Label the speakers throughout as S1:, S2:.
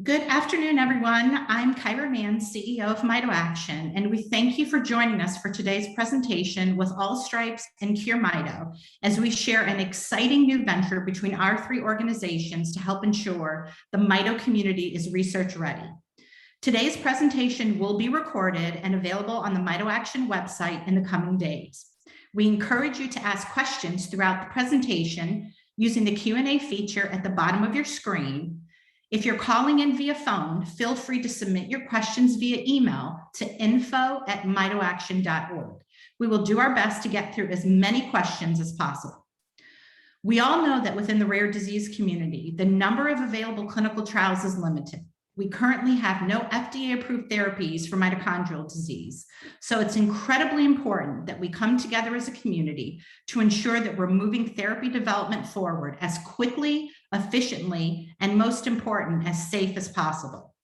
S1: Good afternoon, everyone. I'm Kyra Mann, CEO of MitoAction, and we thank you for joining us for today's presentation with AllStripes and Cure Mito as we share an exciting new venture between our three organizations to help ensure the Mito community is research ready. Today's presentation will be recorded and available on the MitoAction website in the coming days. We encourage you to ask questions throughout the presentation using the Q&A feature at the bottom of your screen. If you're calling in via phone, feel free to submit your questions via email to info@mitoaction.org. We will do our best to get through as many questions as possible. We all know that within the rare disease community, the number of available clinical trials is limited. We currently have no FDA-approved therapies for mitochondrial disease. So it's incredibly important that we come together as a community to ensure that we're moving therapy development forward as quickly, efficiently, and most important, as safe as possible.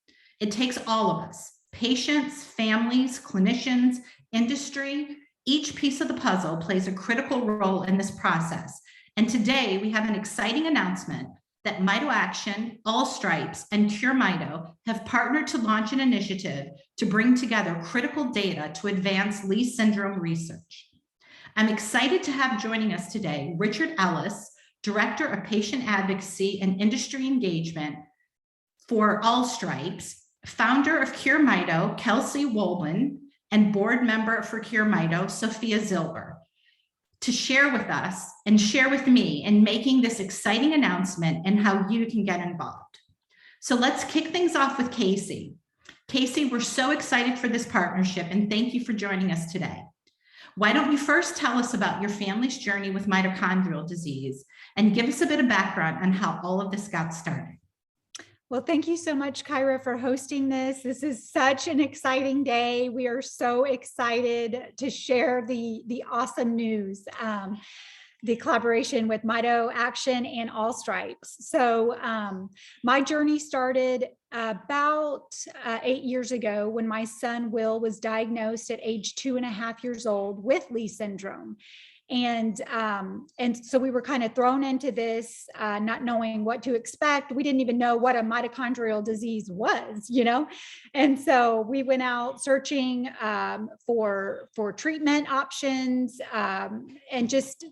S1: It takes all of us, patients, families, clinicians, industry. Each piece of the puzzle plays a critical role in this process. And today we have an exciting announcement that MitoAction, AllStripes, and Cure Mito have partnered to launch an initiative to bring together critical data to advance Leigh Syndrome research. I'm excited to have joining us today Richard Elles, Director of Patient Advocacy and Industry Engagement for AllStripes, founder of Cure Mito, Kasey Woleben, and board member for Cure Mito, Sophia Zilber, to share with us and share with me in making this exciting announcement and how you can get involved. So let's kick things off with Kasey. Kasey, we're so excited for this partnership and thank you for joining us today. Why don't you first tell us about your family's journey with mitochondrial disease and give us a bit of background on how all of this got started?
S2: Well, thank you so much, Kyra, for hosting this. This is such an exciting day. We are so excited to share the awesome news, the collaboration with MitoAction and AllStripes. So my journey started about 8 years ago when my son, Will, was diagnosed at age 2.5 years old with Leigh Syndrome. And so we were kind of thrown into this, not knowing what to expect. We didn't even know what a mitochondrial disease was, And so we went out searching for treatment options and just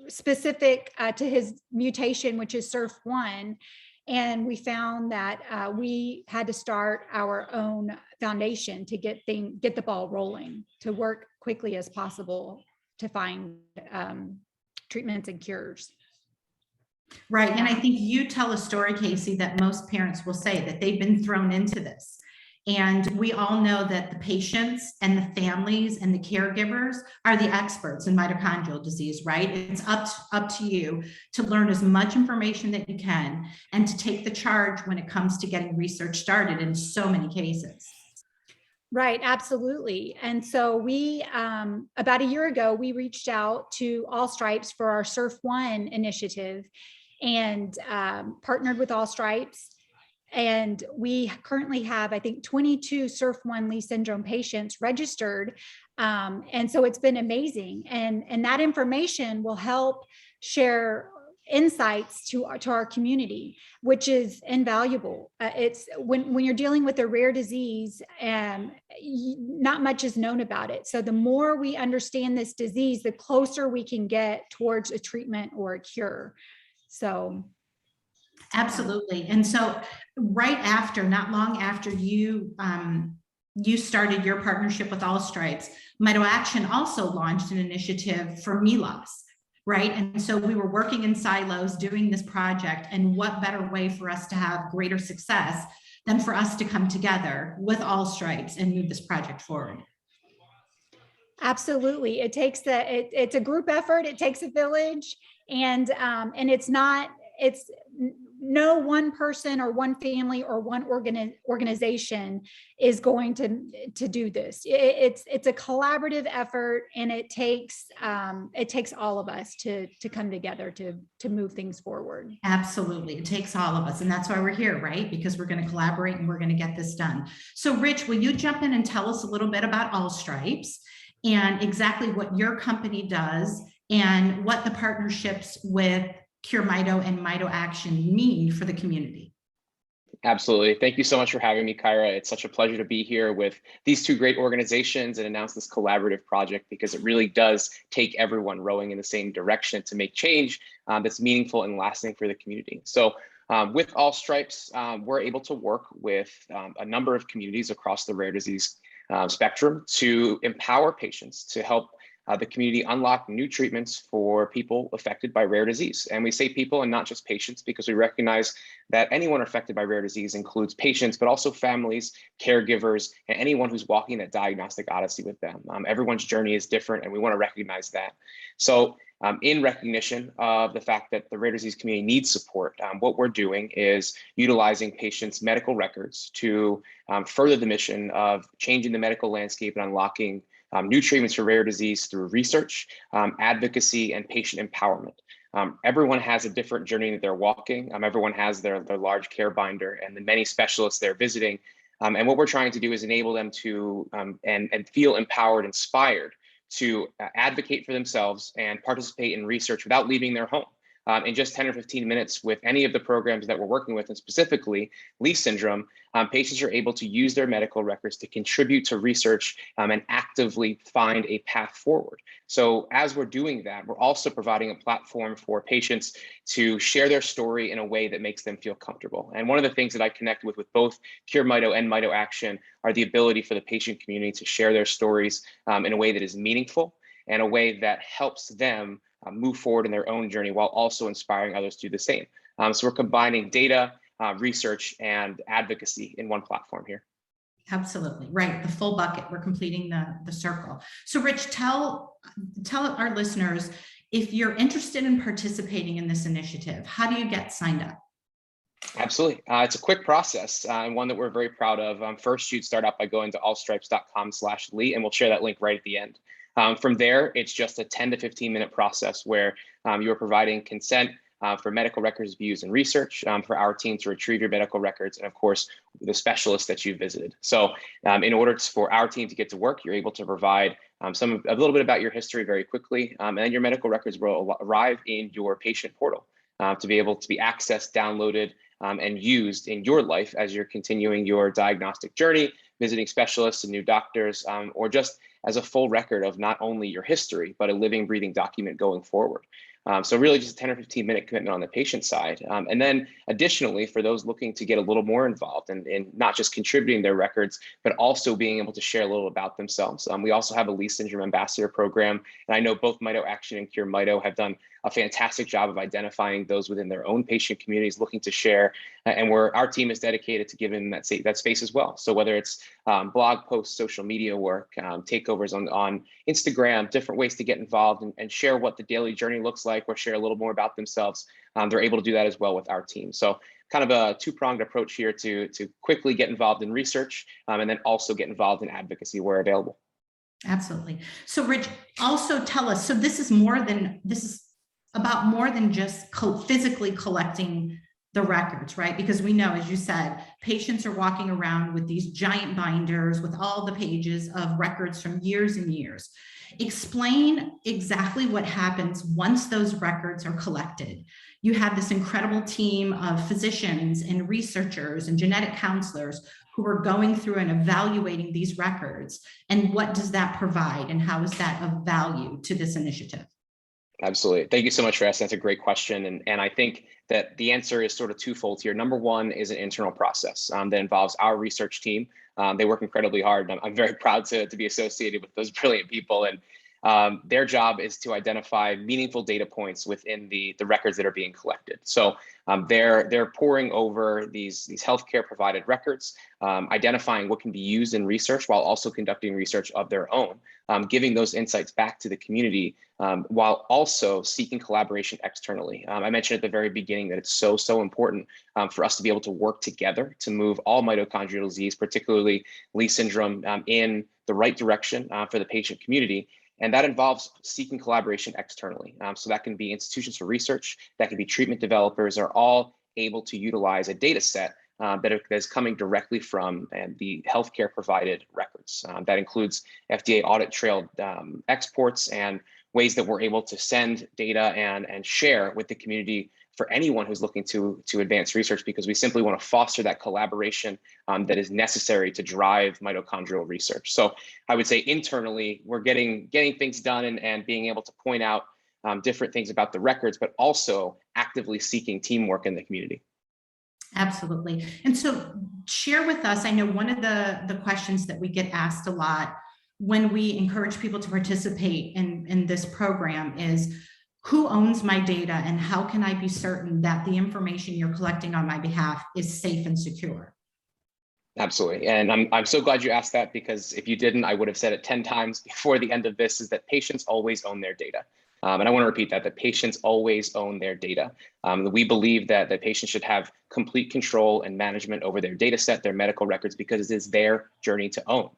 S2: specific to his mutation, which is SIRF1. And we found that we had to start our own foundation to get the ball rolling, to work quickly as possible to find treatments and cures.
S1: Right. And I think you tell a story, Kasey, that most parents will say that they've been thrown into this. And we all know that the patients and the families and the caregivers are the experts in mitochondrial disease, right? It's up to you to learn as much information that you can and to take the charge when it comes to getting research started in so many cases.
S2: Right, absolutely. And so we, about a year ago, we reached out to AllStripes for our SIRF1 initiative and partnered with AllStripes. And we currently have, I think, 22 SIRF1 Leigh Syndrome patients registered. And so it's been amazing. And that information will help share insights to our community, which is invaluable. It's when you're dealing with a rare disease, not much is known about it. So the more we understand this disease, the closer we can get towards a treatment or a cure. So
S1: absolutely. And so right after, not long after you started your partnership with AllStripes, MitoAction also launched an initiative for MELOS. Right. And so we were working in silos doing this project, and what better way for us to have greater success than for us to come together with AllStripes and move this project forward.
S2: Absolutely. It's a group effort. It takes a village, and it's no one person or one family or one organization is going to do this. It's a collaborative effort, and it takes all of us to come together to move things forward.
S1: Absolutely. It takes all of us. And that's why we're here, right? Because we're going to collaborate and we're going to get this done. So Rich, will you jump in and tell us a little bit about AllStripes and exactly what your company does and what the partnerships with Cure Mito and MitoAction mean for the community?
S3: Absolutely. Thank you so much for having me, Kyra. It's such a pleasure to be here with these two great organizations and announce this collaborative project, because it really does take everyone rowing in the same direction to make change that's meaningful and lasting for the community. So with AllStripes, we're able to work with a number of communities across the rare disease spectrum to empower patients to help the community unlock new treatments for people affected by rare disease. And we say people and not just patients, because we recognize that anyone affected by rare disease includes patients, but also families, caregivers, and anyone who's walking that diagnostic odyssey with them. Everyone's journey is different, and we want to recognize that. So in recognition of the fact that the rare disease community needs support, what we're doing is utilizing patients' medical records to further the mission of changing the medical landscape and unlocking new treatments for rare disease through research, advocacy, and patient empowerment. Everyone has a different journey that they're walking. Everyone has their large care binder and the many specialists they're visiting. And what we're trying to do is enable them to and feel empowered, inspired to advocate for themselves and participate in research without leaving their home. In just 10 or 15 minutes with any of the programs that we're working with, and specifically Leigh Syndrome, patients are able to use their medical records to contribute to research and actively find a path forward. So as we're doing that, we're also providing a platform for patients to share their story in a way that makes them feel comfortable. And one of the things that I connect with both Cure Mito and MitoAction are the ability for the patient community to share their stories in a way that is meaningful and a way that helps them move forward in their own journey while also inspiring others to do the same. So we're combining data, research, and advocacy in one platform here.
S1: Absolutely, right. The full bucket. We're completing the circle. So Rich, tell our listeners, if you're interested in participating in this initiative, how do you get signed up?
S3: Absolutely. It's a quick process and one that we're very proud of. First, you'd start out by going to allstripes.com/Leigh, and we'll share that link right at the end. From there, it's just a 10 to 15 minute process where you are providing consent for medical records views and research for our team to retrieve your medical records, and of course, the specialists that you visited. So in order for our team to get to work, you're able to provide a little bit about your history very quickly, and then your medical records will arrive in your patient portal to be able to be accessed, downloaded, and used in your life as you're continuing your diagnostic journey, visiting specialists and new doctors, or just as a full record of not only your history, but a living, breathing document going forward. So really just a 10 or 15 minute commitment on the patient side. And then additionally, for those looking to get a little more involved in not just contributing their records, but also being able to share a little about themselves. We also have a Leigh Syndrome Ambassador program. And I know both MitoAction and Cure Mito have done a fantastic job of identifying those within their own patient communities looking to share. And our team is dedicated to giving that space as well. So whether it's blog posts, social media work, takeovers on Instagram, different ways to get involved and share what the daily journey looks like, or share a little more about themselves, they're able to do that as well with our team. So kind of a two-pronged approach here to quickly get involved in research and then also get involved in advocacy where available.
S1: Absolutely. So Rich, also tell us, so this is about more than just physically collecting the records, right? Because we know, as you said, patients are walking around with these giant binders with all the pages of records from years and years. Explain exactly what happens once those records are collected. You have this incredible team of physicians and researchers and genetic counselors who are going through and evaluating these records. And what does that provide? And how is that of value to this initiative?
S3: Absolutely. Thank you so much for asking. That's a great question. And I think that the answer is sort of twofold here. Number one is an internal process that involves our research team. They work incredibly hard. I'm very proud to be associated with those brilliant people. And their job is to identify meaningful data points within the records that are being collected. So they're poring over these healthcare provided records, identifying what can be used in research while also conducting research of their own, giving those insights back to the community while also seeking collaboration externally. I mentioned at the very beginning that it's so important for us to be able to work together to move all mitochondrial disease, particularly Leigh syndrome, in the right direction for the patient community. And that involves seeking collaboration externally. So that can be institutions for research, that can be treatment developers, are all able to utilize a data set that is coming directly from the healthcare provided records. That includes FDA audit trail exports and ways that we're able to send data and share with the community for anyone who's looking to advance research, because we simply want to foster that collaboration that is necessary to drive mitochondrial research. So I would say internally, we're getting things done and being able to point out different things about the records, but also actively seeking teamwork in the community.
S1: Absolutely. And so share with us, I know one of the questions that we get asked a lot when we encourage people to participate in this program is, who owns my data and how can I be certain that the information you're collecting on my behalf is safe and secure?
S3: Absolutely. And I'm so glad you asked that, because if you didn't, I would have said it 10 times before the end of this, is that patients always own their data. And I want to repeat that patients always own their data. We believe that patients should have complete control and management over their data set, their medical records, because it is their journey to own.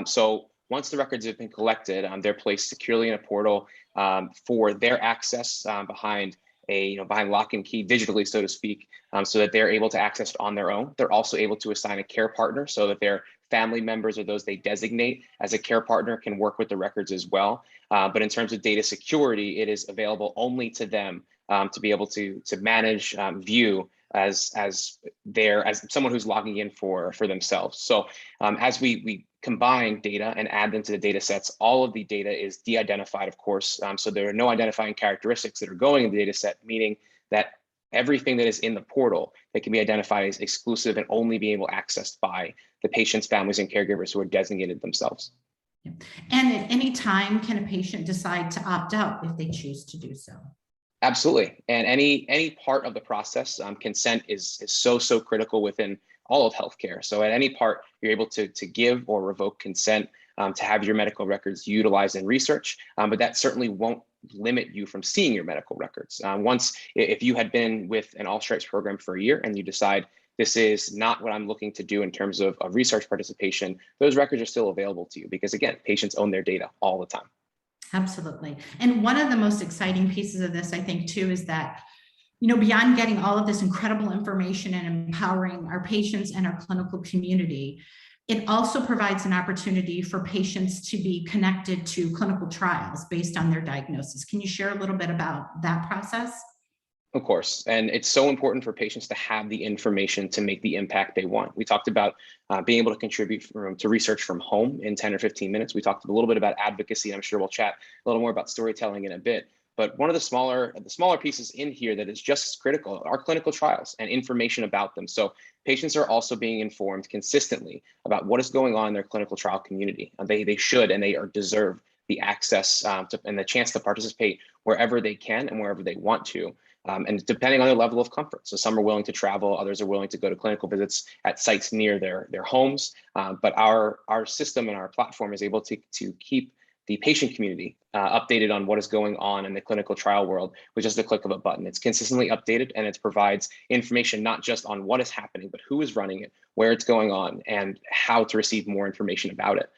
S3: So once the records have been collected, they're placed securely in a portal for their access behind lock and key digitally, so to speak, so that they're able to access it on their own. They're also able to assign a care partner so that their family members or those they designate as a care partner can work with the records as well. But in terms of data security, it is available only to them to be able to manage, view as someone who's logging in for themselves. So as we combine data and add them to the data sets, all of the data is de-identified, of course. So there are no identifying characteristics that are going in the data set, meaning that everything that is in the portal that can be identified as exclusive and only be able accessed by the patients, families, and caregivers who are designated themselves.
S1: And at any time, can a patient decide to opt out if they choose to do so?
S3: Absolutely. And any part of the process, consent is so critical within all of healthcare. So at any part, you're able to give or revoke consent to have your medical records utilized in research, but that certainly won't limit you from seeing your medical records. If you had been with an AllStripes program for a year and you decide this is not what I'm looking to do in terms of research participation, those records are still available to you, because again, patients own their data all the time.
S1: Absolutely. And one of the most exciting pieces of this, I think, too, is that, beyond getting all of this incredible information and empowering our patients and our clinical community, it also provides an opportunity for patients to be connected to clinical trials based on their diagnosis. Can you share a little bit about that process?
S3: Of course. And it's so important for patients to have the information to make the impact they want. We talked about being able to contribute to research from home in 10 or 15 minutes. We talked a little bit about advocacy, and I'm sure we'll chat a little more about storytelling in a bit. But one of the smaller pieces in here that is just as critical are clinical trials and information about them. So patients are also being informed consistently about what is going on in their clinical trial community. They should and they deserve the access and the chance to participate wherever they can and wherever they want to. And depending on their level of comfort. So some are willing to travel, others are willing to go to clinical visits at sites near their homes. But our system and our platform is able to keep the patient community updated on what is going on in the clinical trial world with just a click of a button. It's consistently updated, and it provides information not just on what is happening, but who is running it, where it's going on, and how to receive more information about it.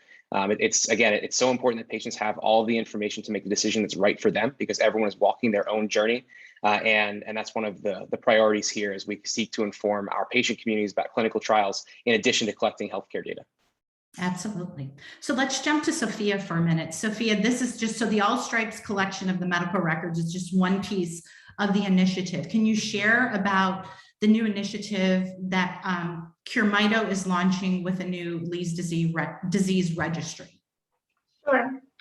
S3: It's so important that patients have all the information to make the decision that's right for them, because everyone is walking their own journey. And that's one of the priorities here as we seek to inform our patient communities about clinical trials in addition to collecting healthcare data.
S1: Absolutely. So let's jump to Sophia for a minute. Sophia, this is just, so the AllStripes collection of the medical records is just one piece of the initiative. Can you share about the new initiative that Cure Mito is launching with a new Leigh's disease registry?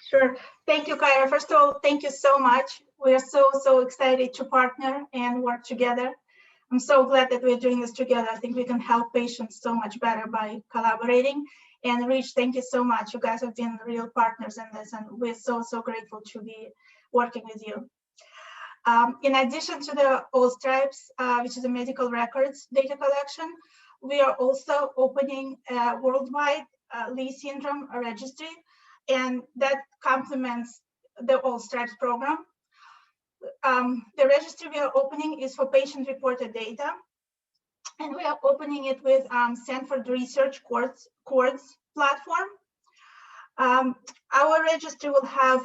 S4: Sure. Thank you, Kyra. First of all, thank you so much. We are so excited to partner and work together. I'm so glad that we're doing this together. I think we can help patients so much better by collaborating. And Rich, thank you so much. You guys have been real partners in this, and we're so grateful to be working with you. In addition to the AllStripes, which is a medical records data collection, we are also opening a worldwide Leigh Syndrome registry, and that complements the AllStripes program. The registry we are opening is for patient-reported data, and we are opening it with Stanford Research Quartz platform. Our registry will have,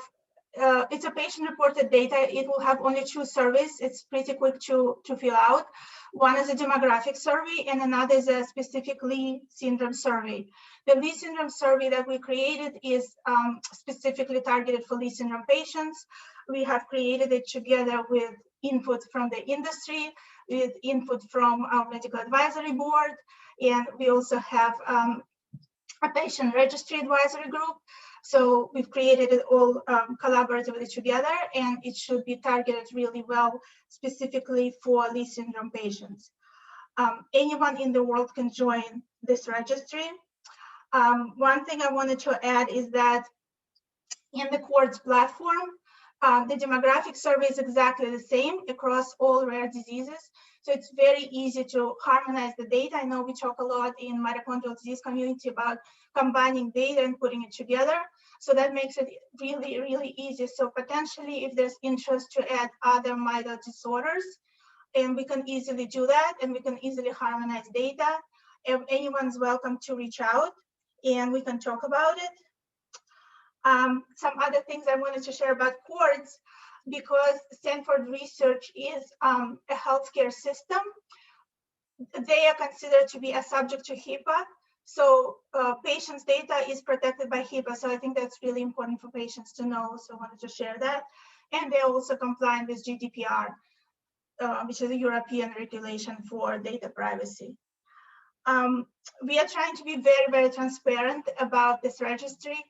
S4: it's a patient-reported data. It will have only two surveys. It's pretty quick to fill out. One is a demographic survey, and another is a specific Leigh syndrome survey. The Leigh syndrome survey that we created is specifically targeted for Leigh syndrome patients. We have created it together with input from the industry, with input from our medical advisory board, and we also have a patient registry advisory group. So we've created it all collaboratively together, and it should be targeted really well, specifically for Leigh syndrome patients. Anyone in the world can join this registry. One thing I wanted to add is that in the Quartz platform, the demographic survey is exactly the same across all rare diseases. So it's very easy to harmonize the data. I know we talk a lot in mitochondrial disease community about combining data and putting it together. So that makes it really, really easy. So potentially, if there's interest to add other mito disorders, and we can easily do that, and we can easily harmonize data. If anyone's welcome to reach out, and we can talk about it. Some other things I wanted to share about Quartz, because Stanford Research is a healthcare system, they are considered to be a subject to HIPAA. So patients' data is protected by HIPAA. So I think that's really important for patients to know. So I wanted to share that. And they're also compliant with GDPR, which is a European regulation for data privacy. We are trying to be very, very transparent about this registry.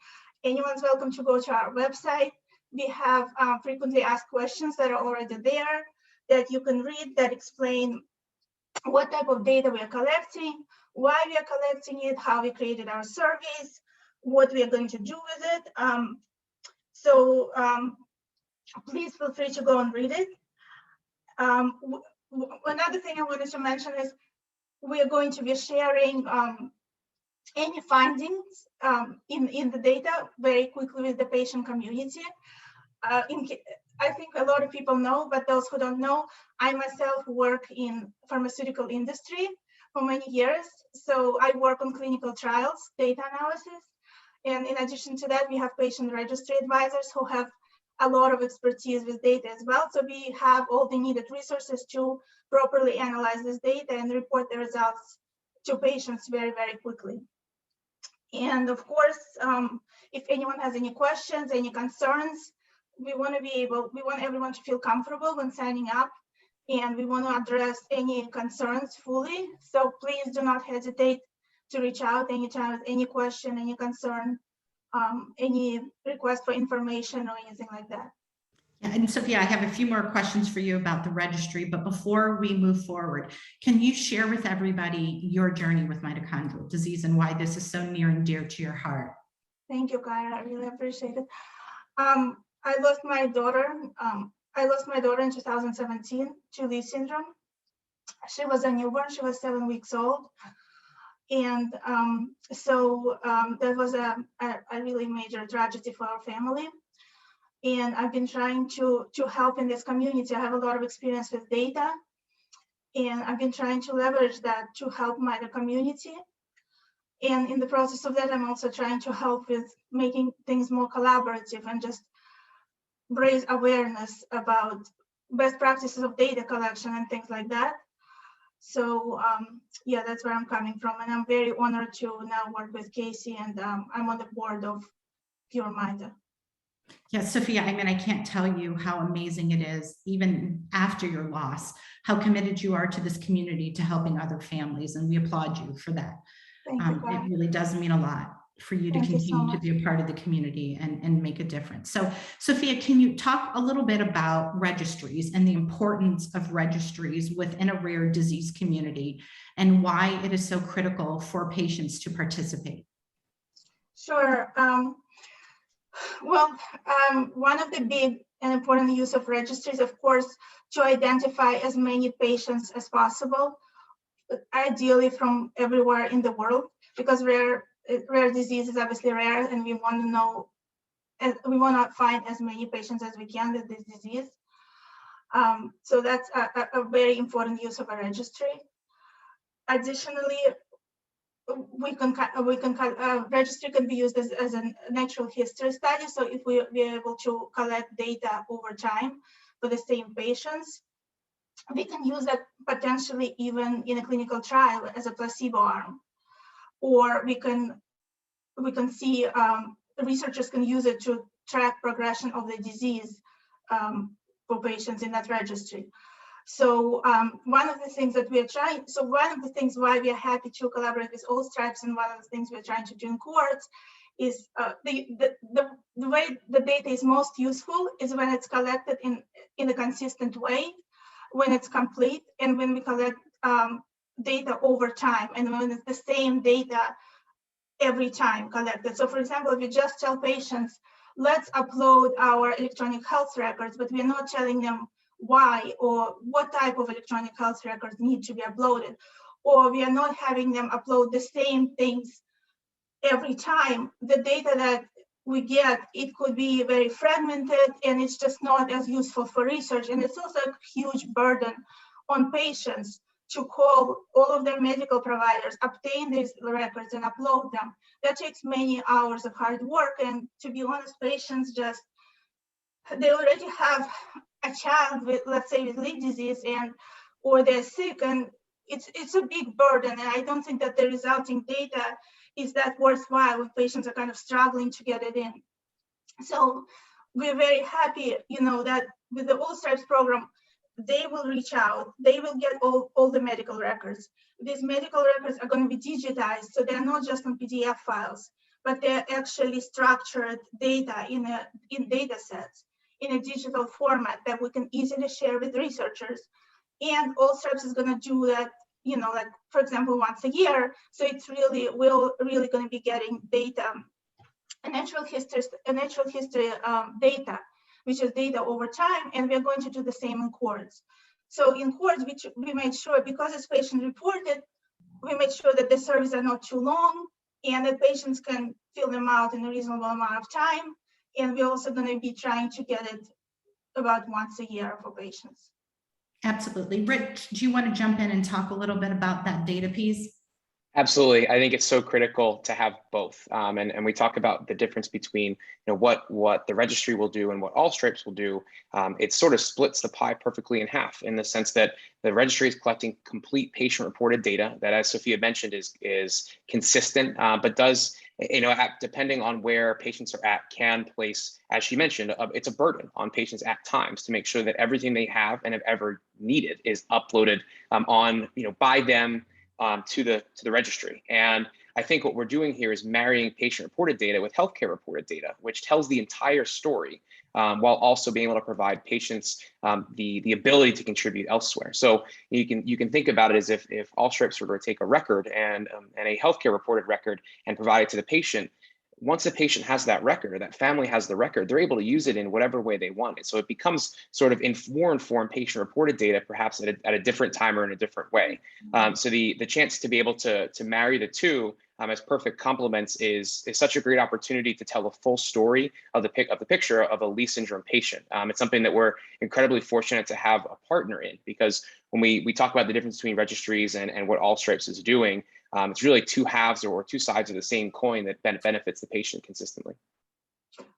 S4: Anyone's welcome to go to our website. We have frequently asked questions that are already there that you can read that explain what type of data we are collecting, why we are collecting it, how we created our surveys, what we are going to do with it. Please feel free to go and read it. Another thing I wanted to mention is we are going to be sharing any findings in the data very quickly with the patient community. I think a lot of people know, but those who don't know, I myself work in pharmaceutical industry for many years. So I work on clinical trials, data analysis. And in addition to that, we have patient registry advisors who have a lot of expertise with data as well. So we have all the needed resources to properly analyze this data and report the results to patients very, very quickly. And of course, if anyone has any questions, any concerns, we want everyone to feel comfortable when signing up, and we want to address any concerns fully. So please do not hesitate to reach out anytime with any question, any concern, any request for information or anything like that.
S1: Yeah, and Sophia, I have a few more questions for you about the registry, but before we move forward, can you share with everybody your journey with mitochondrial disease and why this is so near and dear to your heart?
S4: Thank you, Kyra. I really appreciate it. I lost my daughter. I lost my daughter in 2017 to Leigh syndrome. She was a newborn. She was 7 weeks old. And that was a really major tragedy for our family. And I've been trying to help in this community. I have a lot of experience with data, and I've been trying to leverage that to help my community. And in the process of that, I'm also trying to help with making things more collaborative and just raise awareness about best practices of data collection and things like that. So yeah, that's where I'm coming from. And I'm very honored to now work with Kasey, and I'm on the board of Cure Mito.
S1: Yeah, Sophia, I mean, I can't tell you how amazing it is, even after your loss, how committed you are to this community, to helping other families, and we applaud you for that.
S4: Thank you,
S1: it really does mean a lot for you to continue to be a part of the community and make a difference. So, Sophia, can you talk a little bit about registries and the importance of registries within a rare disease community and why it is so critical for patients to participate?
S4: Sure. One of the big and important use of registries, of course, to identify as many patients as possible, ideally from everywhere in the world, because rare disease is obviously rare, and we want to know, we want to find as many patients as we can with this disease. So that's a very important use of a registry. Additionally, registry can be used as a natural history study. So if we are able to collect data over time for the same patients, we can use that potentially even in a clinical trial as a placebo arm, or we can see researchers can use it to track progression of the disease for patients in that registry. So one of the things that we're trying, so one of the things why we are happy to collaborate with AllStripes, and one of the things we're trying to do in courts is the way the data is most useful is when it's collected in a consistent way, when it's complete, and when we collect data over time, and when it's the same data every time collected. So for example, if you just tell patients, let's upload our electronic health records, but we're not telling them why or what type of electronic health records need to be uploaded, or we are not having them upload the same things every time, the data that we get, it could be very fragmented, and it's just not as useful for research. And it's also a huge burden on patients to call all of their medical providers, obtain these records and upload them. That takes many hours of hard work. And to be honest, patients just, they already have a child with, let's say, with Leigh disease, and or they're sick, and it's a big burden. And I don't think that the resulting data is that worthwhile when patients are kind of struggling to get it in. So we're very happy, that with the AllStripes program, they will reach out, they will get all the medical records. These medical records are going to be digitized, so they're not just on PDF files, but they're actually structured data in data sets in a digital format that we can easily share with researchers. And AllStripes is going to do that, like, for example, once a year. So it's really, we're really going to be getting data, a natural history data, which is data over time, and we're going to do the same in courts. So in courts, we made sure, because it's patient reported, we made sure that the surveys are not too long and that patients can fill them out in a reasonable amount of time. And we're also going to be trying to get it about once a year for patients.
S1: Absolutely. Rich, do you want to jump in and talk a little bit about that data piece?
S3: Absolutely. I think it's so critical to have both. And we talk about the difference between what the registry will do and what AllStripes will do. It sort of splits the pie perfectly in half, in the sense that the registry is collecting complete patient-reported data that, as Sophia mentioned, is consistent, but does, depending on where patients are at, can place, as she mentioned, it's a burden on patients at times to make sure that everything they have and have ever needed is uploaded by them to the registry. And I think what we're doing here is marrying patient-reported data with healthcare reported data, which tells the entire story, while also being able to provide patients the ability to contribute elsewhere. So you can think about it as if AllStripes were to take a record and a healthcare reported record and provide it to the patient. Once the patient has that record, or that family has the record, they're able to use it in whatever way they want it. So it becomes sort of more informed patient-reported data, perhaps at a different time or in a different way. So the chance to be able to marry the two as perfect complements is such a great opportunity to tell the full story of the picture of a Leigh syndrome patient. It's something that we're incredibly fortunate to have a partner in, because when we talk about the difference between registries and what AllStripes is doing, it's really two halves or two sides of the same coin that benefits the patient consistently.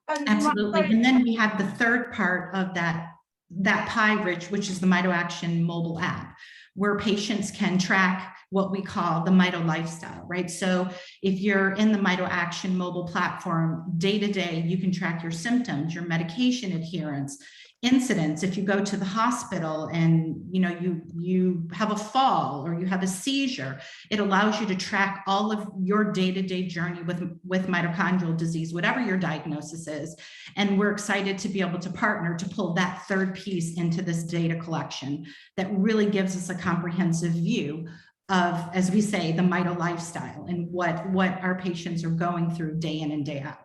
S1: Absolutely. And then we have the third part of that pie, Rich, which is the MitoAction mobile app, where patients can track what we call the Mito lifestyle, right? So if you're in the MitoAction mobile platform, day to day, you can track your symptoms, your medication adherence, incidents. If you go to the hospital and you have a fall or you have a seizure, it allows you to track all of your day-to-day journey with mitochondrial disease, whatever your diagnosis is. And we're excited to be able to partner to pull that third piece into this data collection that really gives us a comprehensive view of, as we say, the Mito lifestyle and what our patients are going through day in and day out.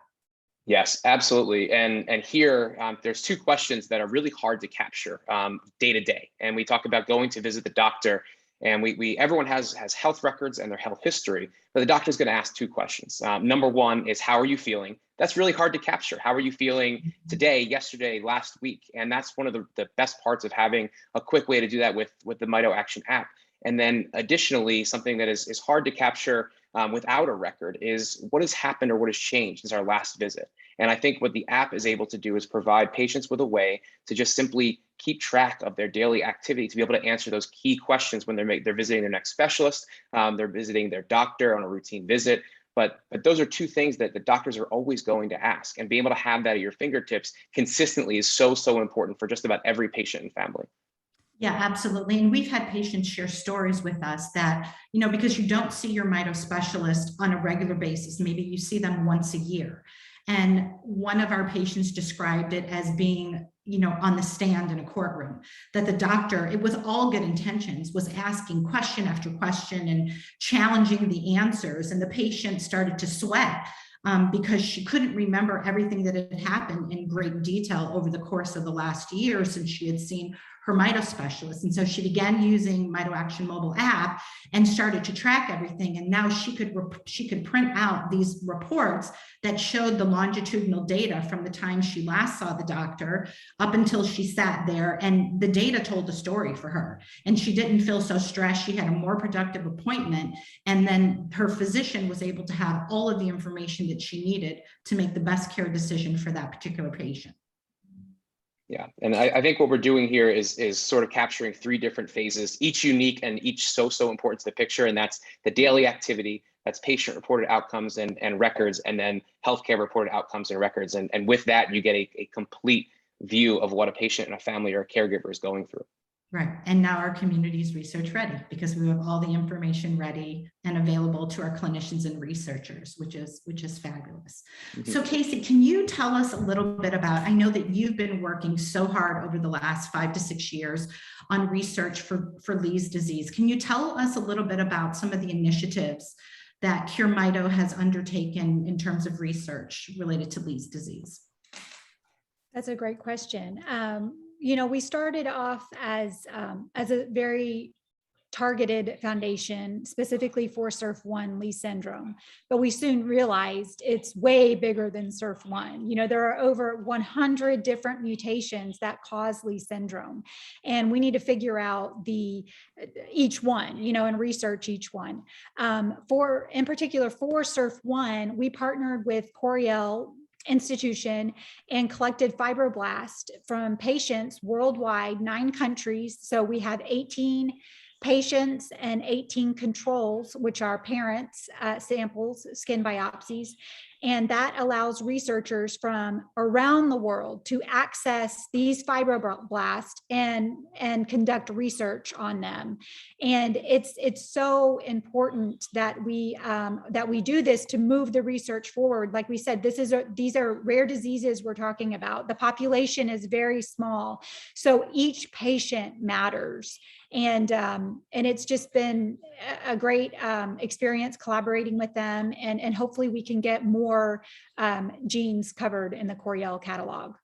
S3: Yes, absolutely. And here, there's two questions that are really hard to capture day to day. And we talk about going to visit the doctor, and everyone has health records and their health history, but the doctor's going to ask two questions. Number one is, how are you feeling? That's really hard to capture. How are you feeling today, yesterday, last week? And that's one of the best parts of having a quick way to do that with the MitoAction app. And then additionally, something that is hard to capture without a record is what has happened or what has changed since our last visit. And I think what the app is able to do is provide patients with a way to just simply keep track of their daily activity, to be able to answer those key questions when they're visiting their next specialist, they're visiting their doctor on a routine visit, But those are two things that the doctors are always going to ask, and being able to have that at your fingertips consistently is so, so important for just about every patient and family.
S1: Yeah, absolutely. And we've had patients share stories with us that, because you don't see your mito specialist on a regular basis, maybe you see them once a year. And one of our patients described it as being, on the stand in a courtroom, that the doctor, it was all good intentions, was asking question after question and challenging the answers. And the patient started to sweat because she couldn't remember everything that had happened in great detail over the course of the last year since she had seen her mito specialist. And so she began using MitoAction mobile app and started to track everything. And now she could print out these reports that showed the longitudinal data from the time she last saw the doctor up until she sat there, and the data told a story for her. And she didn't feel so stressed. She had a more productive appointment. And then her physician was able to have all of the information that she needed to make the best care decision for that particular patient.
S3: Yeah, and I think what we're doing here is sort of capturing three different phases, each unique and each so important to the picture. And that's the daily activity, that's patient reported outcomes and records, and then healthcare reported outcomes and records. And with that, you get a complete view of what a patient and a family or a caregiver is going through.
S1: Right. And now our community is research ready because we have all the information ready and available to our clinicians and researchers, which is fabulous. Mm-hmm. So Kasey, can you tell us a little bit about, I know that you've been working so hard over the last 5 to 6 years on research for Leigh's disease. Can you tell us a little bit about some of the initiatives that Cure Mito has undertaken in terms of research related to Leigh's disease?
S2: That's a great question. We started off as a very targeted foundation specifically for SIRF1 Leigh syndrome, but we soon realized it's way bigger than SIRF1. There are over 100 different mutations that cause Leigh syndrome, and we need to figure out each one, and research each one. In particular for SIRF1, we partnered with Coriell institution and collected fibroblast from patients worldwide, 9 countries. So we have 18 patients and 18 controls, which are parents' samples, skin biopsies. And that allows researchers from around the world to access these fibroblasts and conduct research on them. And it's so important that we do this to move the research forward. Like we said, these are rare diseases we're talking about. The population is very small, so each patient matters. And it's just been a great experience collaborating with them, and hopefully we can get more genes covered in the Coriell catalog.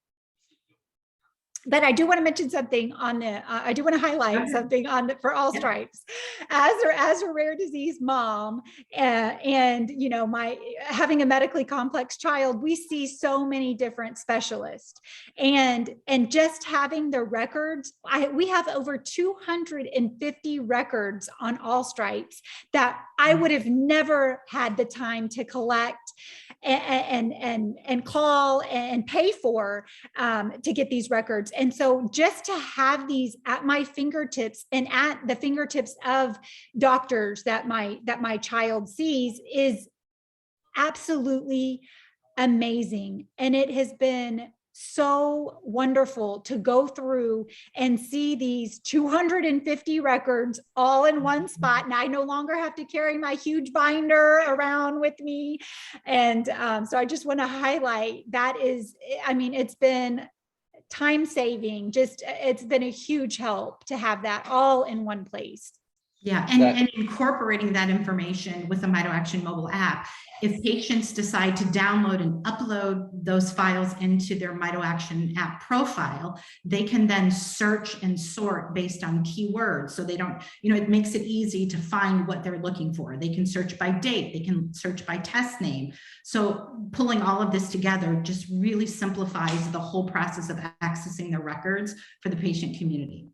S2: But I do want to mention something I do want to highlight something for AllStripes. As a rare disease mom, and my having a medically complex child, we see so many different specialists, and just having the records, we have over 250 records on AllStripes that I would have never had the time to collect and call and pay for to get these records. And so just to have these at my fingertips and at the fingertips of doctors that my child sees is absolutely amazing. And it has been so wonderful to go through and see these 250 records all in one spot. And I no longer have to carry my huge binder around with me. And so I just want to highlight it's been time saving. It's been a huge help to have that all in one place.
S1: Yeah, and incorporating that information with the MitoAction mobile app. If patients decide to download and upload those files into their MitoAction app profile, they can then search and sort based on keywords. So they don't, it makes it easy to find what they're looking for. They can search by date, they can search by test name. So pulling all of this together just really simplifies the whole process of accessing the records for the patient community.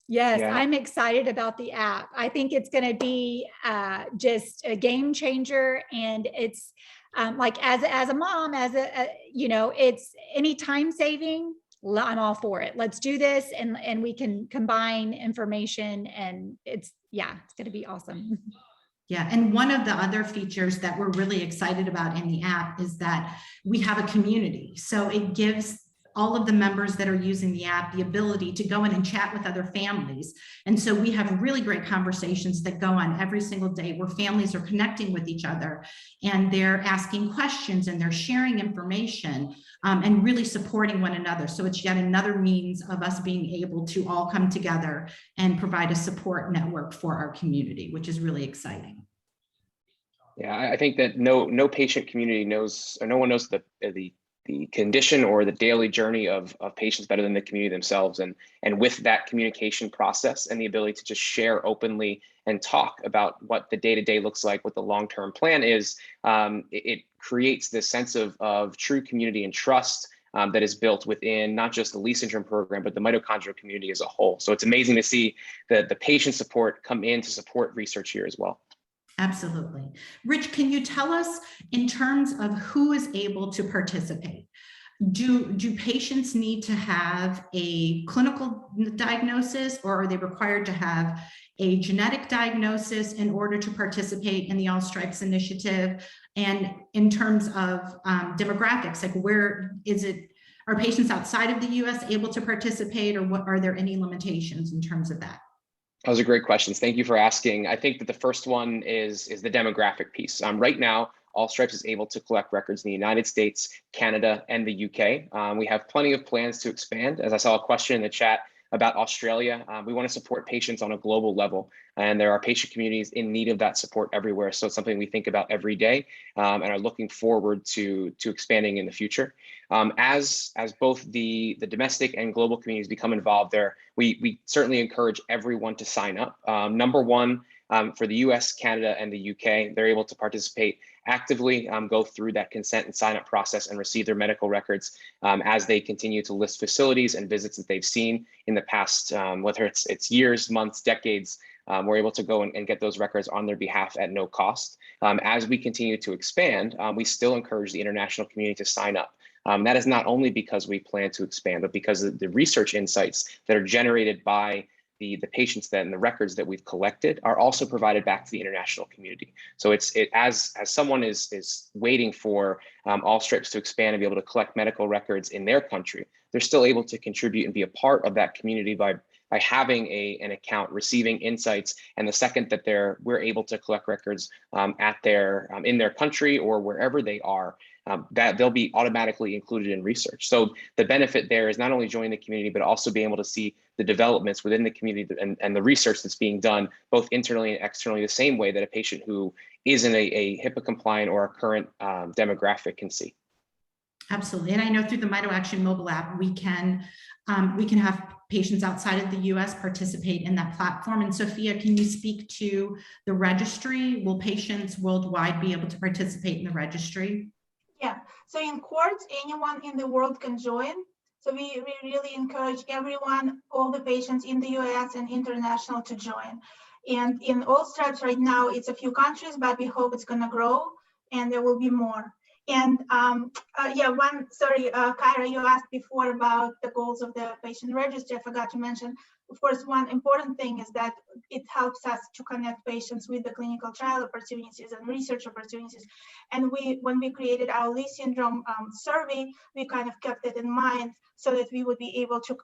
S2: Yes, yeah. I'm excited about the app. I think it's going to be just a game changer, and it's like as a mom, it's any time saving. I'm all for it. Let's do this, and we can combine information, and it's going to be awesome.
S1: Yeah, and one of the other features that we're really excited about in the app is that we have a community. So it gives all of the members that are using the app the ability to go in and chat with other families. And so we have really great conversations that go on every single day where families are connecting with each other and they're asking questions and they're sharing information and really supporting one another. So it's yet another means of us being able to all come together and provide a support network for our community, which is really exciting.
S3: Yeah, I think that no patient community knows, or no one knows the condition or the daily journey of patients better than the community themselves. And with that communication process and the ability to just share openly and talk about what the day-to-day looks like, what the long-term plan is, it creates this sense of true community and trust that is built within not just the Leigh Syndrome program, but the mitochondrial community as a whole. So it's amazing to see the patient support come in to support research here as well.
S1: Absolutely. Rich, can you tell us in terms of who is able to participate? Do patients need to have a clinical diagnosis, or are they required to have a genetic diagnosis in order to participate in the AllStripes initiative? And in terms of demographics, like where is it, are patients outside of the US able to participate, or what are there any limitations in terms of that?
S3: Those are great questions. Thank you for asking. I think that the first one is the demographic piece. Right now, AllStripes is able to collect records in the United States, Canada, and the UK. We have plenty of plans to expand. As I saw a question in the chat about Australia, we want to support patients on a global level, and there are patient communities in need of that support everywhere. So it's something we think about every day and are looking forward to expanding in the future. As both the domestic and global communities become involved there, we certainly encourage everyone to sign up. Number one, for the US, Canada, and the UK, they're able to participate actively, go through that consent and sign up process and receive their medical records as they continue to list facilities and visits that they've seen in the past, whether it's years, months, decades. We're able to go and get those records on their behalf at no cost. As we continue to expand, we still encourage the international community to sign up. That is not only because we plan to expand, but because of the research insights that are generated by the patients and the records that we've collected are also provided back to the international community. So as someone is waiting for AllStripes to expand and be able to collect medical records in their country, they're still able to contribute and be a part of that community by having an account, receiving insights, and the second that we're able to collect records in their country or wherever they are, that they'll be automatically included in research. So the benefit there is not only joining the community, but also being able to see the developments within the community and the research that's being done, both internally and externally, the same way that a patient who isn't a HIPAA compliant or a current demographic can see.
S1: Absolutely. And I know through the MitoAction mobile app, we can have patients outside of the US participate in that platform. And Sophia, can you speak to the registry? Will patients worldwide be able to participate in the registry?
S4: Yeah, so in courts, anyone in the world can join. So we really encourage everyone, all the patients in the US and international to join. And in AllStripes right now, it's a few countries, but we hope it's gonna grow and there will be more. And Kyra, you asked before about the goals of the patient registry. I forgot to mention, of course, one important thing is that it helps us to connect patients with the clinical trial opportunities and research opportunities. And when we created our Leigh Syndrome survey, we kind of kept it in mind so that we would be able to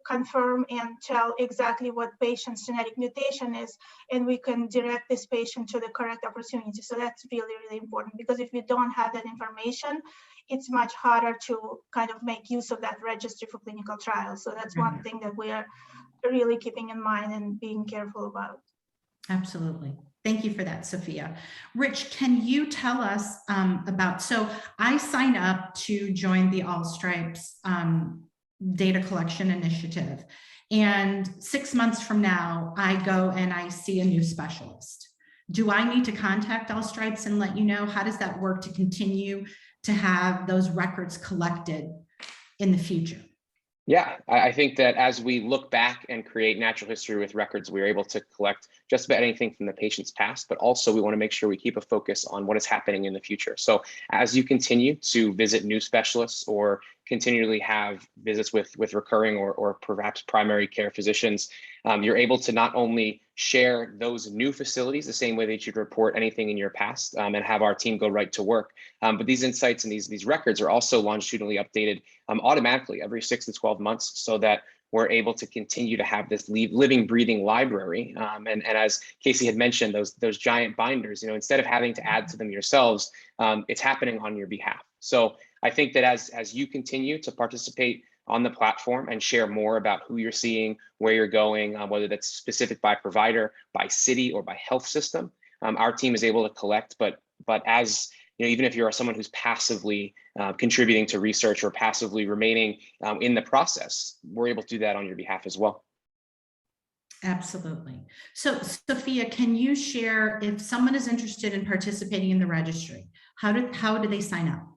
S4: confirm and tell exactly what patient's genetic mutation is, and we can direct this patient to the correct opportunity. So that's really, really important, because if we don't have that information, it's much harder to kind of make use of that registry for clinical trials. So that's one thing that we are really keeping in mind and being careful about.
S1: Absolutely. Thank you for that, Sophia. Rich, can you tell us so I signed up to join the AllStripes data collection initiative. And 6 months from now, I go and I see a new specialist. Do I need to contact AllStripes and let you know? How does that work to continue to have those records collected in the future?
S3: Yeah, I think that as we look back and create natural history with records, we're able to collect just about anything from the patient's past, but also we want to make sure we keep a focus on what is happening in the future. So as you continue to visit new specialists or continually have visits with recurring or perhaps primary care physicians, you're able to not only share those new facilities the same way that you'd report anything in your past and have our team go right to work. But these insights and these records are also longitudinally updated automatically every 6 to 12 months so that we're able to continue to have this living, breathing library. And as Kasey had mentioned, those giant binders, instead of having to add to them yourselves, it's happening on your behalf. So I think that as you continue to participate on the platform and share more about who you're seeing, where you're going, whether that's specific by provider, by city, or by health system, our team is able to collect. But as even if you're someone who's passively contributing to research or passively remaining in the process, we're able to do that on your behalf as well.
S1: Absolutely. So Sophia, can you share, if someone is interested in participating in the registry, how do they sign up?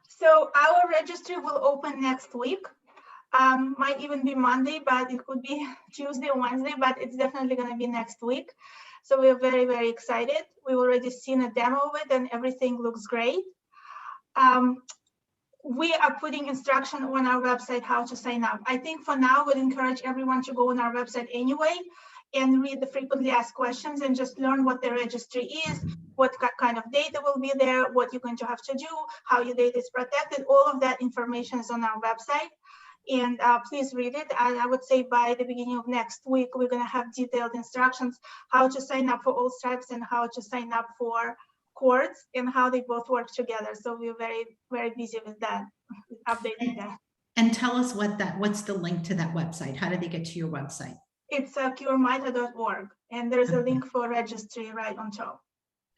S4: So our registry will open next week. Might even be Monday, but it could be Tuesday or Wednesday, but it's definitely going to be next week. So we're very, very excited. We've already seen a demo of it and everything looks great. We are putting instruction on our website how to sign up. I think for now, we'd encourage everyone to go on our website anyway and read the frequently asked questions and just learn what the registry is, what kind of data will be there, what you're going to have to do, how your data is protected. All of that information is on our website. And please read it. I would say by the beginning of next week, we're going to have detailed instructions how to sign up for AllStripes and how to sign up for Courts and how they both work together. So we're very, very busy with that, updating that.
S1: And tell us what's the link to that website? How do they get to your website?
S4: It's curemito.org, and there's a link for registry right on top.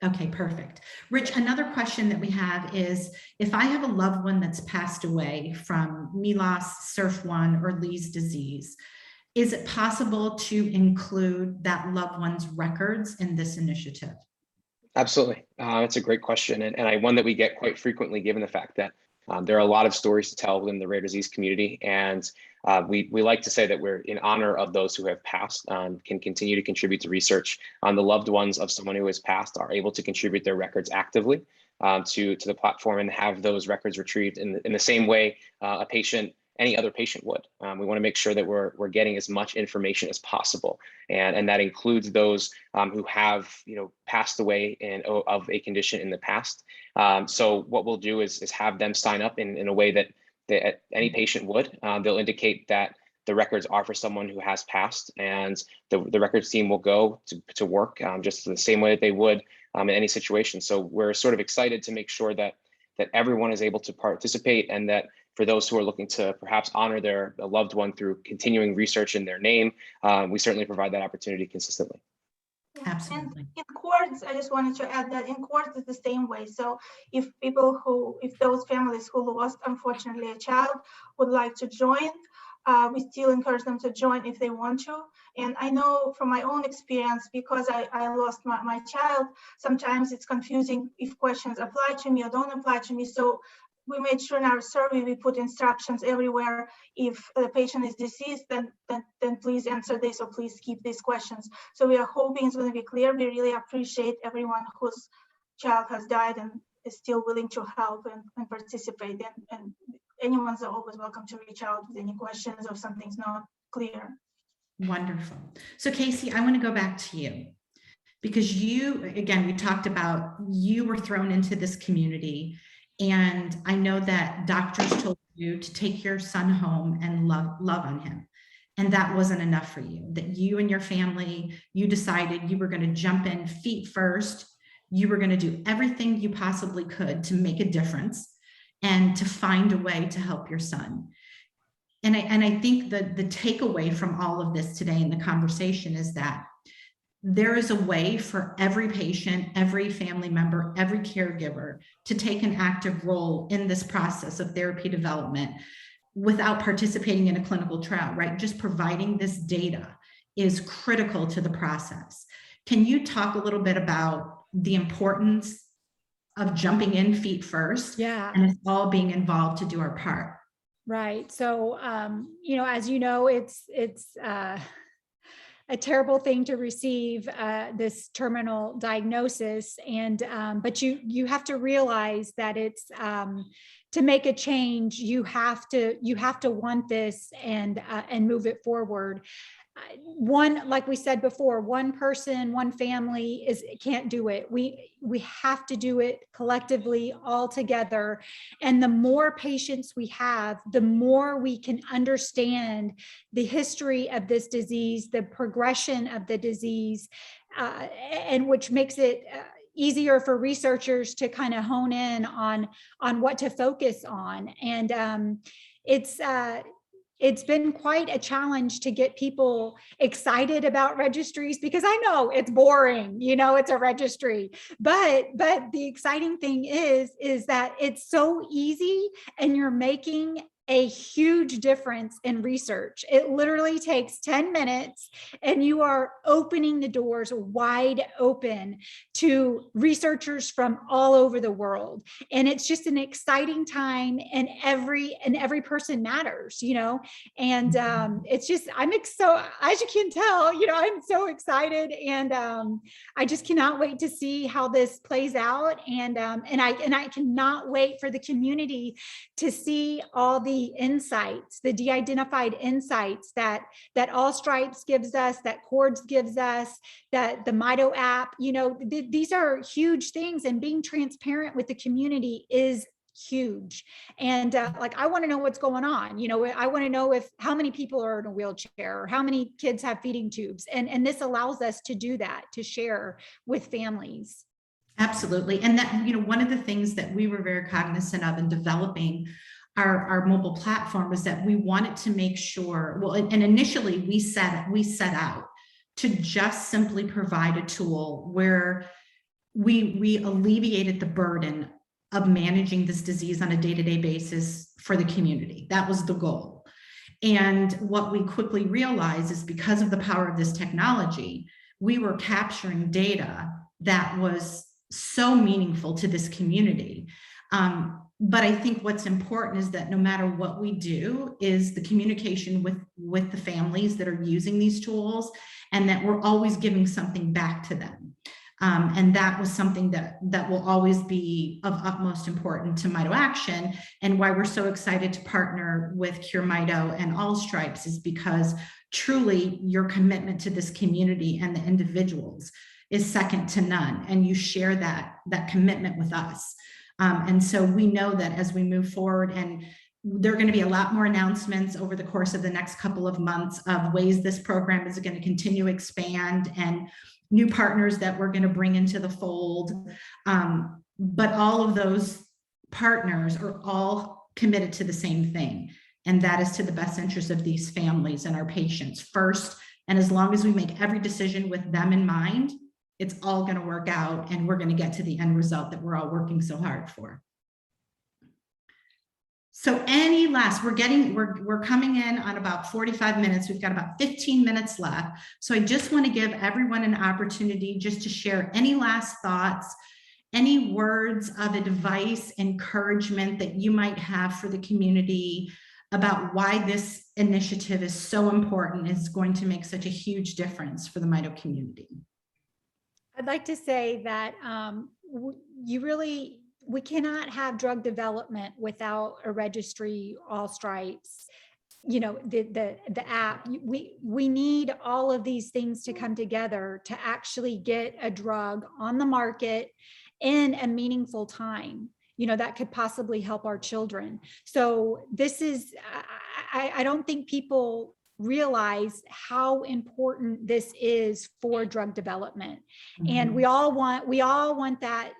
S1: Okay, perfect. Rich, another question that we have is, if I have a loved one that's passed away from MELAS, SIRF1, or Leigh's disease, is it possible to include that loved one's records in this initiative?
S3: Absolutely. That's a great question, and one that we get quite frequently, given the fact that there are a lot of stories to tell within the rare disease community, and we like to say that we're in honor of those who have passed, can continue to contribute to research on the loved ones of someone who has passed, are able to contribute their records actively to the platform and have those records retrieved in the same way any other patient would. We want to make sure that we're getting as much information as possible, and that includes those who have passed away of a condition in the past. So what we'll do is have them sign up in a way that any patient would. They'll indicate that the records are for someone who has passed, and the records team will go to work just the same way that they would in any situation. So we're sort of excited to make sure that everyone is able to participate, and that for those who are looking to perhaps honor their loved one through continuing research in their name, we certainly provide that opportunity consistently.
S1: Absolutely.
S4: And in Courts, I just wanted to add that in Courts it's the same way. So if those families who lost, unfortunately, a child would like to join, we still encourage them to join if they want to. And I know from my own experience, because I lost my child, sometimes it's confusing if questions apply to me or don't apply to me. So we made sure in our survey we put instructions everywhere. If the patient is deceased, then please answer this, or please keep these questions. So we are hoping it's going to be clear. We really appreciate everyone whose child has died and is still willing to help and participate. And anyone's always welcome to reach out with any questions or if something's not clear.
S1: Wonderful. So Kasey, I want to go back to you, because we talked about you were thrown into this community. And I know that doctors told you to take your son home and love on him. And that wasn't enough for you, that you and your family, you decided you were going to jump in feet first. You were going to do everything you possibly could to make a difference and to find a way to help your son. And I think the takeaway from all of this today in the conversation is that there is a way for every patient, every family member, every caregiver to take an active role in this process of therapy development without participating in a clinical trial, right? Just providing this data is critical to the process. Can you talk a little bit about the importance of jumping in feet first?
S2: Yeah.
S1: And us all being involved to do our part.
S2: Right. So, as you know, it's terrible thing to receive this terminal diagnosis. And but you have to realize that it's to make a change, you have to want this and move it forward. One, like we said before, one person, one family can't do it. We have to do it collectively, all together. And the more patients we have, the more we can understand the history of this disease, the progression of the disease, and which makes it easier for researchers to kind of hone in on what to focus on. And it's been quite a challenge to get people excited about registries, because I know it's boring, it's a registry, but the exciting thing is that it's so easy and you're making a huge difference in research. It literally takes 10 minutes and you are opening the doors wide open to researchers from all over the world. And it's just an exciting time, and every person matters, and it's just, so as you can tell, I'm so excited, and I just cannot wait to see how this plays out. And I cannot wait for the community to see all the insights, the de-identified insights that AllStripes gives us, that Cords gives us, that the Mito app, these are huge things, and being transparent with the community is huge. And I want to know what's going on. I want to know how many people are in a wheelchair, or how many kids have feeding tubes. And this allows us to do that, to share with families.
S1: Absolutely. And that, one of the things that we were very cognizant of in developing our mobile platform was that we wanted to make sure, and initially we set out to just simply provide a tool where we alleviated the burden of managing this disease on a day-to-day basis for the community. That was the goal. And what we quickly realized is, because of the power of this technology, we were capturing data that was so meaningful to this community. But I think what's important is that no matter what we do, is the communication with the families that are using these tools, and that we're always giving something back to them. And that was something that will always be of utmost importance to MitoAction, and why we're so excited to partner with Cure Mito and AllStripes is because truly your commitment to this community and the individuals is second to none, and you share that commitment with us. And so we know that as we move forward, and there are going to be a lot more announcements over the course of the next couple of months of ways this program is going to continue to expand, and new partners that we're going to bring into the fold. But all of those partners are all committed to the same thing, and that is to the best interest of these families and our patients first. And as long as we make every decision with them in mind, it's all going to work out, and we're going to get to the end result that we're all working so hard for. So we're coming in on about 45 minutes. We've got about 15 minutes left. So I just want to give everyone an opportunity just to share any last thoughts, any words of advice, encouragement that you might have for the community about why this initiative is so important, is going to make such a huge difference for the Mito community.
S2: I'd like to say that we cannot have drug development without a registry, AllStripes, the app. We need all of these things to come together to actually get a drug on the market in a meaningful time, that could possibly help our children. So this is, I don't think people realize how important this is for drug development. Mm-hmm. And we all want that,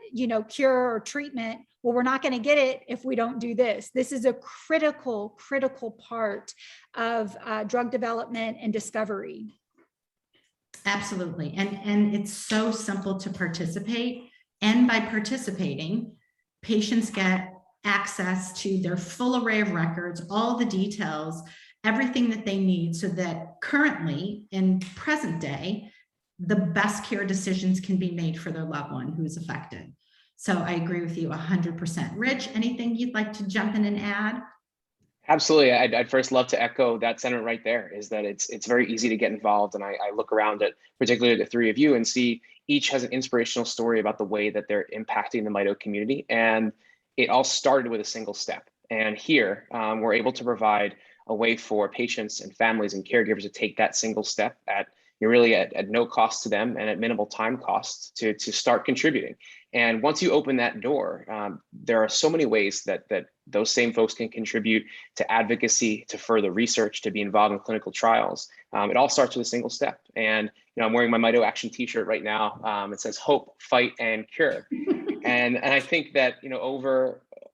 S2: cure or treatment. Well, we're not going to get it if we don't do this. This is a critical part of drug development and discovery.
S1: Absolutely. And it's so simple to participate. And by participating, patients get access to their full array of records, all the details, everything that they need, so that currently in present day, the best care decisions can be made for their loved one who is affected. So I agree with you 100%. Rich, anything you'd like to jump in and add?
S3: Absolutely. I'd first love to echo that sentiment right there, is that it's very easy to get involved. And I look around at particularly the three of you and see each has an inspirational story about the way that they're impacting the Mito community. And it all started with a single step. And here we're able to provide a way for patients and families and caregivers to take that single step at really at no cost to them and at minimal time costs to start contributing. And once you open that door, there are so many ways that those same folks can contribute to advocacy, to further research, to be involved in clinical trials. It all starts with a single step. And I'm wearing my MitoAction t-shirt right now. It says hope, fight, and cure. And I think that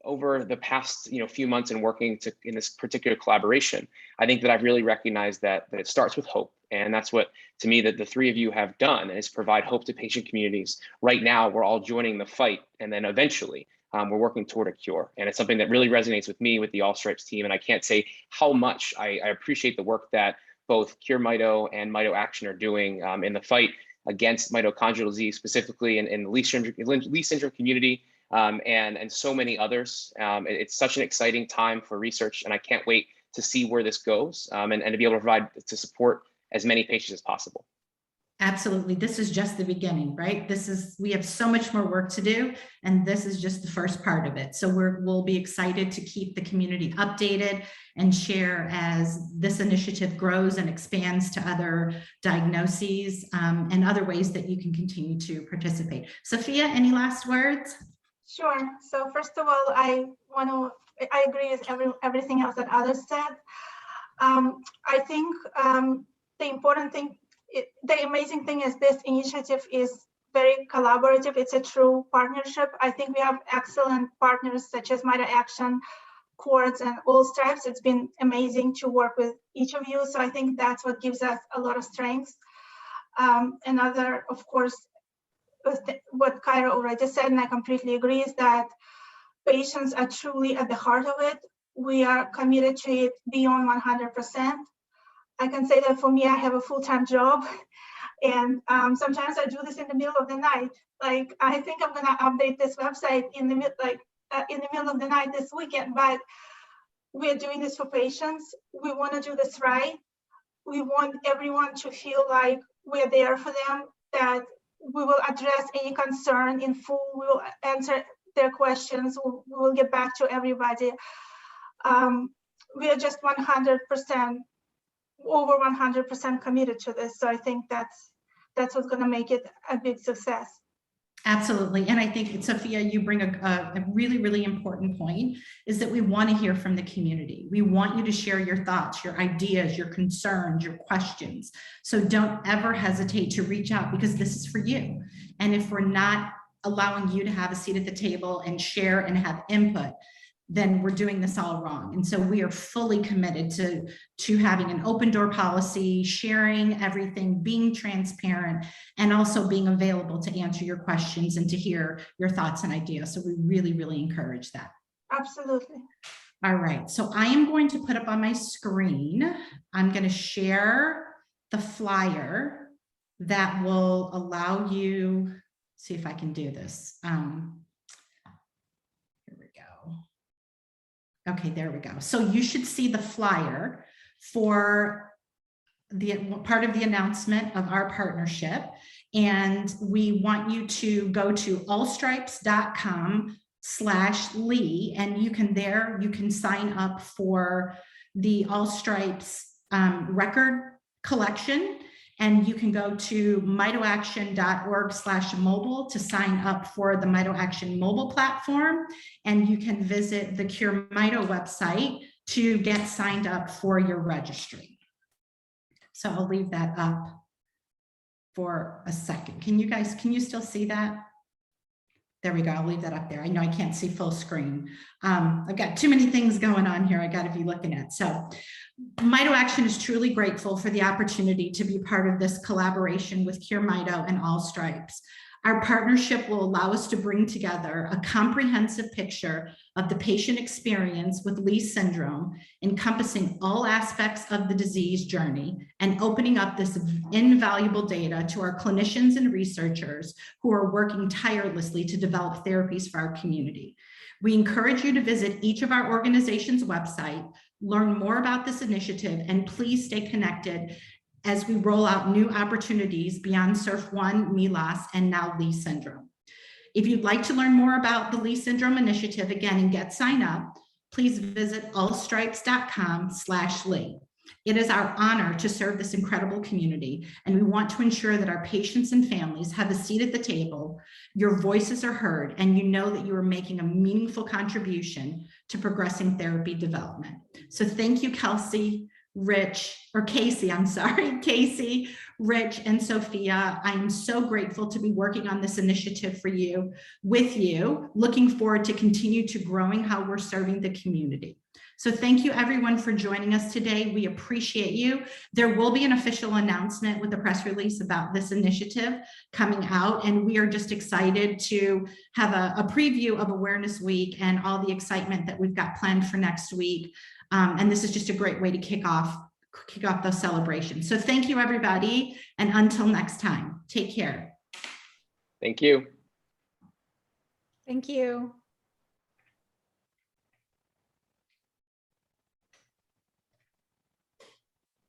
S3: over the past few months in working in this particular collaboration, I think that I've really recognized that it starts with hope. And that's what, to me, that the three of you have done, is provide hope to patient communities. Right now, we're all joining the fight, and then eventually we're working toward a cure. And it's something that really resonates with me, with the AllStripes team. And I can't say how much I appreciate the work that both Cure Mito and MitoAction are doing in the fight against mitochondrial disease, specifically in the Leigh Syndrome community, and so many others. It's such an exciting time for research, and I can't wait to see where this goes and to be able to provide to support as many patients as possible.
S1: Absolutely. This is just the beginning, right? We have so much more work to do, and this is just the first part of it. So we'll be excited to keep the community updated and share as this initiative grows and expands to other diagnoses and other ways that you can continue to participate. Sophia, any last words?
S4: Sure. So first of all, I agree with everything else that others said. I think the important thing, the amazing thing is this initiative is very collaborative. It's a true partnership. I think we have excellent partners such as MitoAction, Quartz, and AllStripes. It's been amazing to work with each of you. So I think that's what gives us a lot of strength. Another, of course, what Kyra already said, and I completely agree, is that patients are truly at the heart of it. We are committed to it beyond 100%. I can say that for me, I have a full-time job, and sometimes I do this in the middle of the night. Like, I think I'm going to update this website in the middle of the night this weekend, but we're doing this for patients. We want to do this right. We want everyone to feel like we're there for them, that we will address any concern in full. We will answer their questions. We will get back to everybody. We are just 100%, over 100% committed to this. So I think that's what's going to make it a big success.
S1: Absolutely. And I think, Sophia, you bring a really, really important point, is that we want to hear from the community. We want you to share your thoughts, your ideas, your concerns, your questions. So don't ever hesitate to reach out, because this is for you. And if we're not allowing you to have a seat at the table and share and have input, then we're doing this all wrong. And so we are fully committed to having an open door policy, sharing everything, being transparent, and also being available to answer your questions and to hear your thoughts and ideas. So we really, really encourage that.
S4: Absolutely.
S1: All right, so I am going to put up on my screen, I'm going to share the flyer that will allow you, see if I can do this. Here we go. Okay, there we go. So you should see the flyer for the part of the announcement of our partnership. And we want you to go to allstripes.com/Leigh, and you can sign up for the AllStripes record collection. And you can go to mitoaction.org/mobile to sign up for the MitoAction mobile platform. And you can visit the Cure Mito website to get signed up for your registry. So I'll leave that up for a second. Can you still see that? There we go. I'll leave that up there. I know I can't see full screen. I've got too many things going on here I got to be looking at. So MitoAction is truly grateful for the opportunity to be part of this collaboration with Cure Mito and AllStripes. Our partnership will allow us to bring together a comprehensive picture of the patient experience with Leigh syndrome, encompassing all aspects of the disease journey and opening up this invaluable data to our clinicians and researchers who are working tirelessly to develop therapies for our community. We encourage you to visit each of our organization's website, learn more about this initiative, and please stay connected as we roll out new opportunities beyond SURF1, MELAS, and now Leigh Syndrome. If you'd like to learn more about the Leigh Syndrome initiative, again, and get signed up, please visit allstripes.com/Leigh. It is our honor to serve this incredible community, and we want to ensure that our patients and families have a seat at the table, your voices are heard, and you know that you are making a meaningful contribution to progressing therapy development. So thank you, Kasey, Rich, and Sophia. I am so grateful to be working on this initiative with you. Looking forward to continue to growing how we're serving the community. So thank you everyone for joining us today. We appreciate you. There will be an official announcement with a press release about this initiative coming out, and we are just excited to have a preview of Awareness Week and all the excitement that we've got planned for next week. And this is just a great way to kick off those celebrations. So thank you everybody, and until next time, take care.
S3: Thank you.
S2: Thank you.